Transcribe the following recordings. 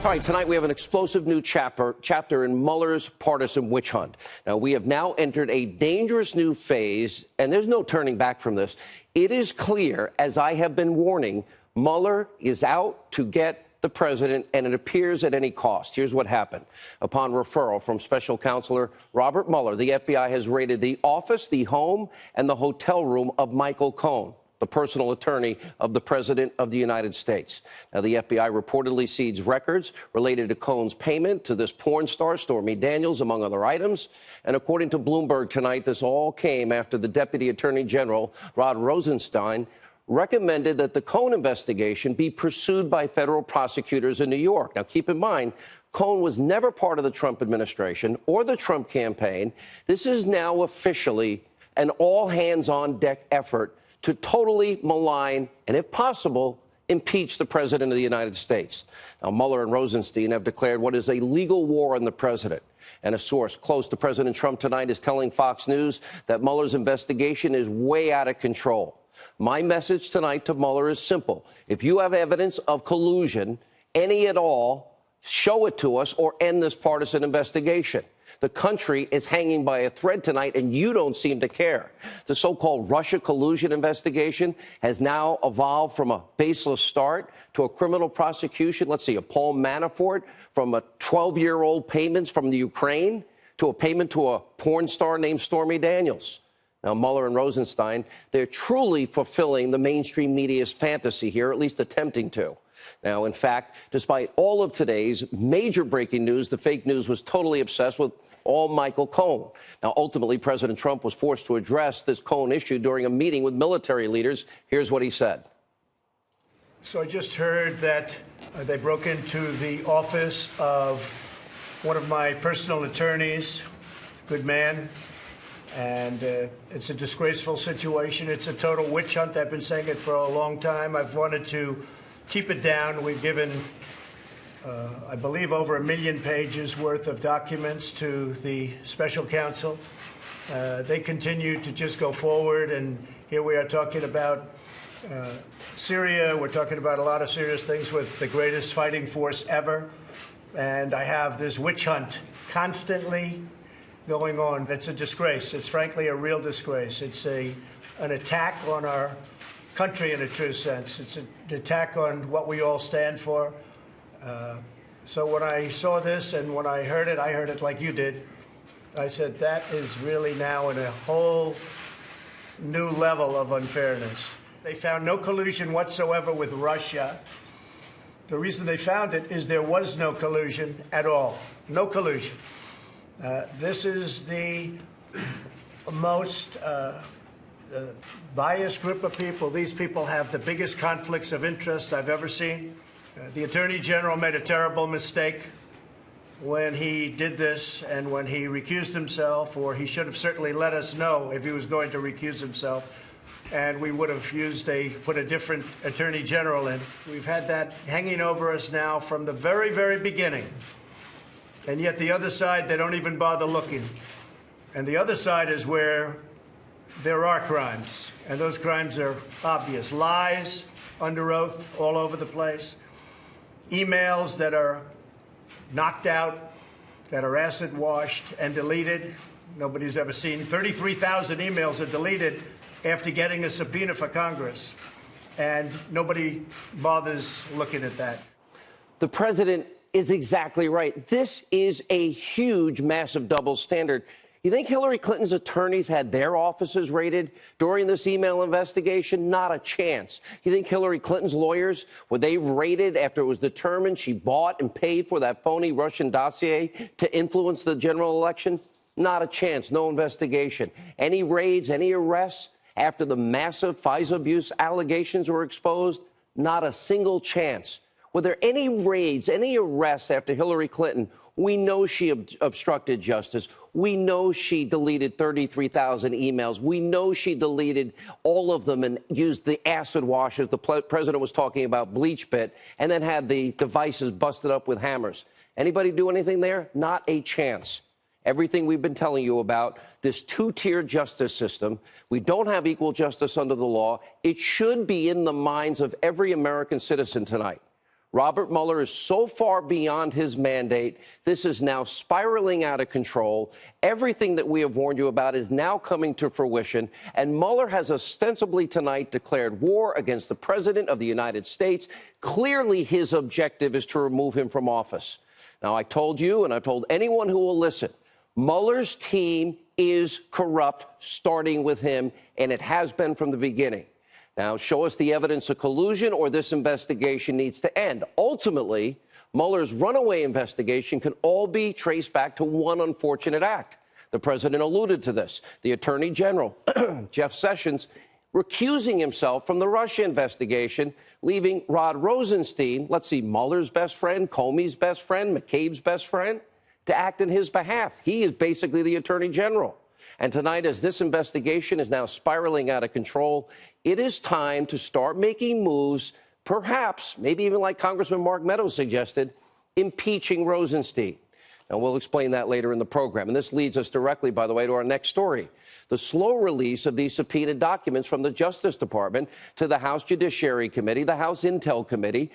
All right, tonight we have an explosive new chapter in Mueller's partisan witch hunt. Now, we have now entered a dangerous new phase, and there's no turning back from this. It is clear, as I have been warning, Mueller is out to get the president, and it appears at any cost. Here's what happened. Upon referral from special counselor Robert Mueller, the FBI has raided the office, the home, and the hotel room of Michael Cohen, the personal attorney of the President of the United States. Now, the FBI reportedly seized records related to Cohen's payment to this porn star, Stormy Daniels, among other items. And according to Bloomberg tonight, this all came after the Deputy Attorney General, Rod Rosenstein, recommended that the Cohen investigation be pursued by federal prosecutors in New York. Now, keep in mind, Cohen was never part of the Trump administration or the Trump campaign. This is now officially an all-hands-on-deck effort to totally malign and, if possible, impeach the president of the United States. Now, Mueller and Rosenstein have declared what is a legal war on the president. And a source close to President Trump tonight is telling Fox News that Mueller's investigation is way out of control. My message tonight to Mueller is simple. If you have evidence of collusion, any at all, show it to us or end this partisan investigation. The country is hanging by a thread tonight, and you don't seem to care. The so-called Russia collusion investigation has now evolved from a baseless start to a criminal prosecution. Let's see, a Paul Manafort, from a 12-year-old payments from the Ukraine to a payment to a porn star named Stormy Daniels. Now, Mueller and Rosenstein, they're truly fulfilling the mainstream media's fantasy here, at least attempting to. Now, in fact, despite all of today's major breaking news, the fake news was totally obsessed with all Michael Cohen. Now, ultimately, President Trump was forced to address this Cohen issue during a meeting with military leaders. Here's what he said. So I just heard that they broke into the office of one of my personal attorneys, good man, and it's a disgraceful situation. It's a total witch hunt. I've been saying it for a long time. I've wanted to keep it down. We've given, I believe, over 1 million pages worth of documents to the special counsel. They continue to just go forward, and here we are talking about Syria. We're talking about a lot of serious things with the greatest fighting force ever. And I have this witch hunt constantly going on. It's a disgrace. It's frankly a real disgrace. It's an attack on our country in a true sense. It's an attack on what we all stand for. So when I saw this and when I heard it like you did. I said, that is really now in a whole new level of unfairness. They found no collusion whatsoever with Russia. The reason they found it is there was no collusion at all. No collusion. This is the most biased group of people. These people have the biggest conflicts of interest I've ever seen. The Attorney General made a terrible mistake when he did this and when he recused himself, or he should have certainly let us know if he was going to recuse himself, and we would have put a different Attorney General in. We've had that hanging over us now from the very, very beginning. And yet the other side, they don't even bother looking. And the other side is where there are crimes, and those crimes are obvious. Lies under oath all over the place. Emails that are knocked out, that are acid washed and deleted. Nobody's ever seen. 33,000 emails are deleted after getting a subpoena for Congress, and nobody bothers looking at that. The president is exactly right. This is a huge, massive double standard. You think Hillary Clinton's attorneys had their offices raided during this email investigation? Not a chance. You think Hillary Clinton's lawyers, were they raided after it was determined she bought and paid for that phony Russian dossier to influence the general election? Not a chance. No investigation. Any raids, any arrests after the massive FISA abuse allegations were exposed? Not a single chance. Were there any raids, any arrests after Hillary Clinton? We know she obstructed justice. We know she deleted 33,000 emails. We know she deleted all of them and used the acid wash, as the president was talking about, bleach bit, and then had the devices busted up with hammers. Anybody do anything there? Not a chance. Everything we've been telling you about, this two-tier justice system, we don't have equal justice under the law. It should be in the minds of every American citizen tonight. Robert Mueller is so far beyond his mandate. This is now spiraling out of control. Everything that we have warned you about is now coming to fruition. And Mueller has ostensibly tonight declared war against the president of the United States. Clearly, his objective is to remove him from office. Now, I told you, and I've told anyone who will listen, Mueller's team is corrupt, starting with him, and it has been from the beginning. Now, show us the evidence of collusion or this investigation needs to end. Ultimately, Mueller's runaway investigation can all be traced back to one unfortunate act. The president alluded to this. The Attorney General, Jeff Sessions, recusing himself from the Russia investigation, leaving Rod Rosenstein, let's see, Mueller's best friend, Comey's best friend, McCabe's best friend, to act in his behalf. He is basically the Attorney General. And tonight, as this investigation is now spiraling out of control, it is time to start making moves, perhaps, maybe even like Congressman Mark Meadows suggested, impeaching Rosenstein. And we'll explain that later in the program. And this leads us directly, by the way, to our next story. The slow release of these subpoenaed documents from the Justice Department to the House Judiciary Committee, the House Intel Committee,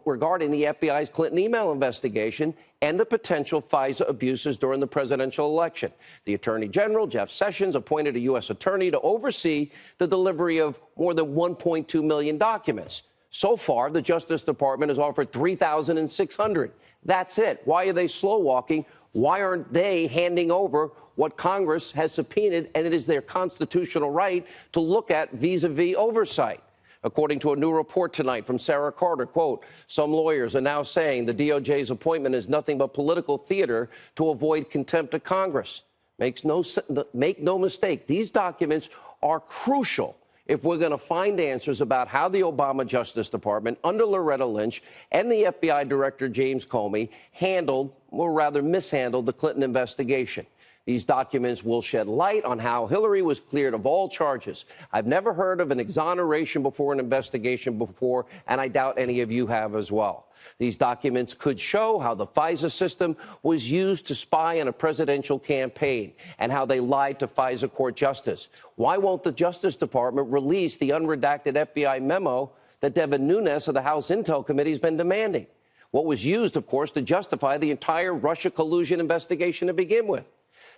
regarding the FBI's Clinton email investigation and the potential FISA abuses during the presidential election. The Attorney General, Jeff Sessions, appointed a U.S. attorney to oversee the delivery of more than 1.2 million documents. So far, the Justice Department has offered 3,600. That's it. Why are they slow walking? Why aren't they handing over what Congress has subpoenaed, and it is their constitutional right to look at vis-a-vis oversight? According to a new report tonight from Sarah Carter, quote, some lawyers are now saying the DOJ's appointment is nothing but political theater to avoid contempt of Congress. Make no mistake, these documents are crucial if we're going to find answers about how the Obama Justice Department, under Loretta Lynch and the FBI Director James Comey, handled, or rather mishandled, the Clinton investigation. These documents will shed light on how Hillary was cleared of all charges. I've never heard of an exoneration before an investigation before, and I doubt any of you have as well. These documents could show how the FISA system was used to spy on a presidential campaign and how they lied to FISA court justice. Why won't the Justice Department release the unredacted FBI memo that Devin Nunes of the House Intel Committee has been demanding? What was used, of course, to justify the entire Russia collusion investigation to begin with.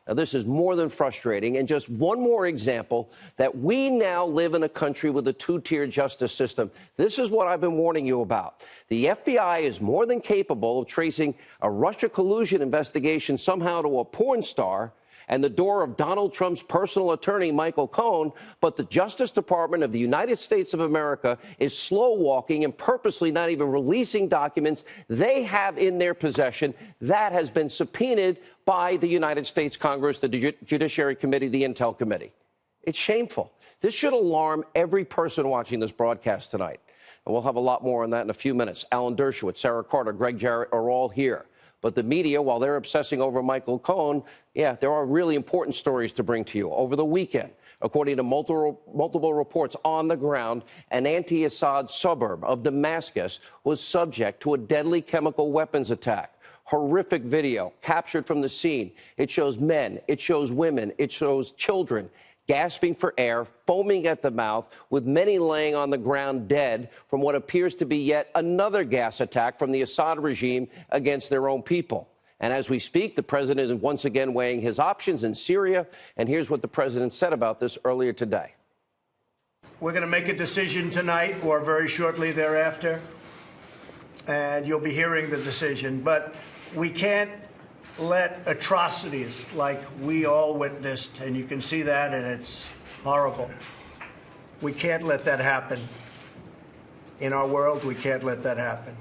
Now, this is more than frustrating, and just one more example that we now live in a country with a two-tier justice system. This is what I've been warning you about. The FBI is more than capable of tracing a Russia collusion investigation somehow to a porn star and the door of Donald Trump's personal attorney, Michael Cohen, but the Justice Department of the United States of America is slow-walking and purposely not even releasing documents they have in their possession that has been subpoenaed by the United States Congress, the Judiciary Committee, the Intel Committee. It's shameful. This should alarm every person watching this broadcast tonight. And we'll have a lot more on that in a few minutes. Alan Dershowitz, Sarah Carter, Greg Jarrett are all here. But the media, while they're obsessing over Michael Cohen, there are really important stories to bring to you. Over the weekend, according to multiple reports on the ground, an anti-Assad suburb of Damascus was subject to a deadly chemical weapons attack. Horrific video captured from the scene. It shows men, it shows women, it shows children gasping for air, foaming at the mouth, with many laying on the ground dead from what appears to be yet another gas attack from the Assad regime against their own people. And as we speak, the president is once again weighing his options in Syria. And here's what the president said about this earlier today. We're going to make a decision tonight or very shortly thereafter, and you'll be hearing the decision. But we can't let atrocities like we all witnessed, and you can see that, and it's horrible. We can't let that happen. In our world, we can't let that happen,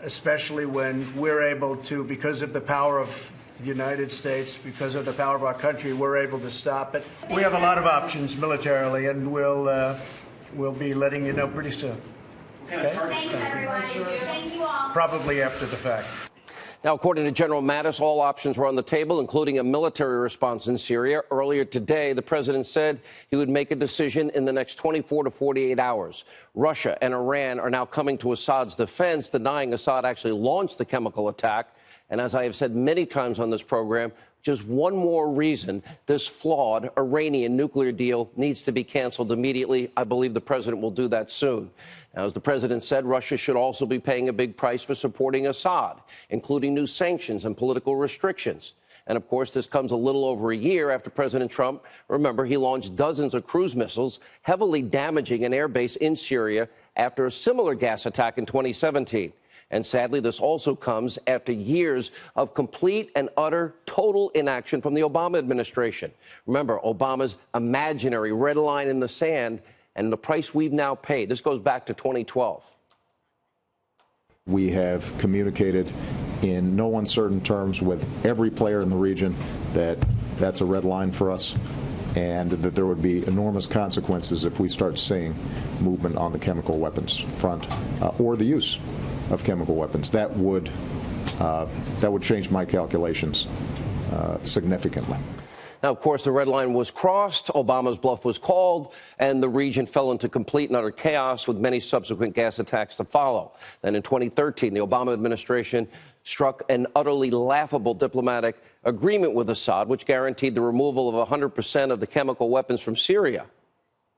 especially when we're able to, because of the power of the United States, because of the power of our country, we're able to stop it. We have a lot of options militarily, and we'll be letting you know pretty soon. Okay? Thanks, everyone. Thank you all. Probably after the fact. Now, according to General Mattis, all options were on the table, including a military response in Syria. Earlier today, the president said he would make a decision in the next 24 to 48 hours. Russia and Iran are now coming to Assad's defense, denying Assad actually launched the chemical attack. And as I have said many times on this program, just one more reason this flawed Iranian nuclear deal needs to be canceled immediately. I believe the president will do that soon. Now, as the president said, Russia should also be paying a big price for supporting Assad, including new sanctions and political restrictions. And, of course, this comes a little over a year after President Trump, remember, he launched dozens of cruise missiles, heavily damaging an airbase in Syria after a similar gas attack in 2017. And sadly, this also comes after years of complete and utter total inaction from the Obama administration. Remember, Obama's imaginary red line in the sand and the price we've now paid. This goes back to 2012. We have communicated in no uncertain terms with every player in the region that that's a red line for us, and that there would be enormous consequences if we start seeing movement on the chemical weapons front or the use of chemical weapons. That would change my calculations significantly. Now, of course, the red line was crossed, Obama's bluff was called, and the region fell into complete and utter chaos with many subsequent gas attacks to follow. Then in 2013, the Obama administration struck an utterly laughable diplomatic agreement with Assad, which guaranteed the removal of 100% of the chemical weapons from Syria.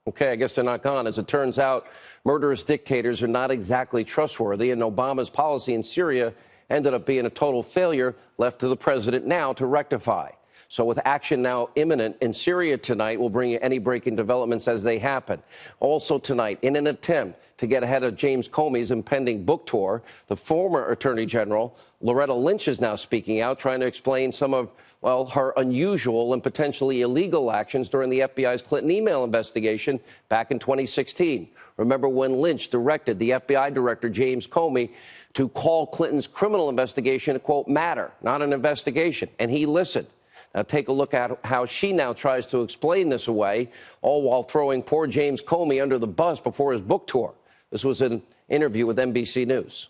Okay, I guess they're not gone. As it turns out, murderous dictators are not exactly trustworthy, and Obama's policy in Syria ended up being a total failure, left to the president now to rectify. So with action now imminent in Syria tonight, we'll bring you any breaking developments as they happen. Also tonight, in an attempt to get ahead of James Comey's impending book tour, the former Attorney General, Loretta Lynch, is now speaking out, trying to explain some of, well, her unusual and potentially illegal actions during the FBI's Clinton email investigation back in 2016. Remember when Lynch directed the FBI director, James Comey, to call Clinton's criminal investigation a, quote, matter, not an investigation, and he listened. Now, take a look at how she now tries to explain this away, all while throwing poor James Comey under the bus before his book tour. This was an interview with NBC News.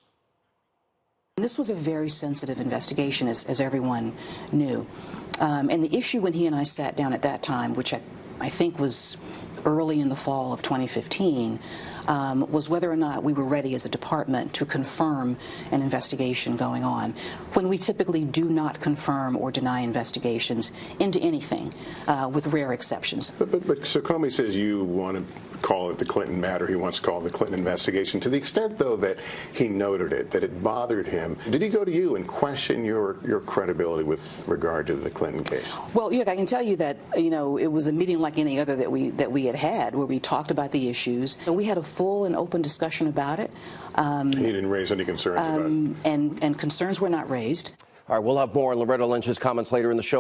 This was a very sensitive investigation, as everyone knew. And the issue when he and I sat down at that time, which I think was early in the fall of 2015, was whether or not we were ready as a department to confirm an investigation going on, when we typically do not confirm or deny investigations into anything, with rare exceptions. But so Comey says you want to call it the Clinton matter. He wants to call it the Clinton investigation. To the extent, though, that he noted it, that it bothered him, did he go to you and question your credibility with regard to the Clinton case? Well, yeah, I can tell you that, you know, it was a meeting like any other that we had where we talked about the issues. We had a full and open discussion about it. He didn't raise any concerns about it? And concerns were not raised. All right, we'll have more on Loretta Lynch's comments later in the show.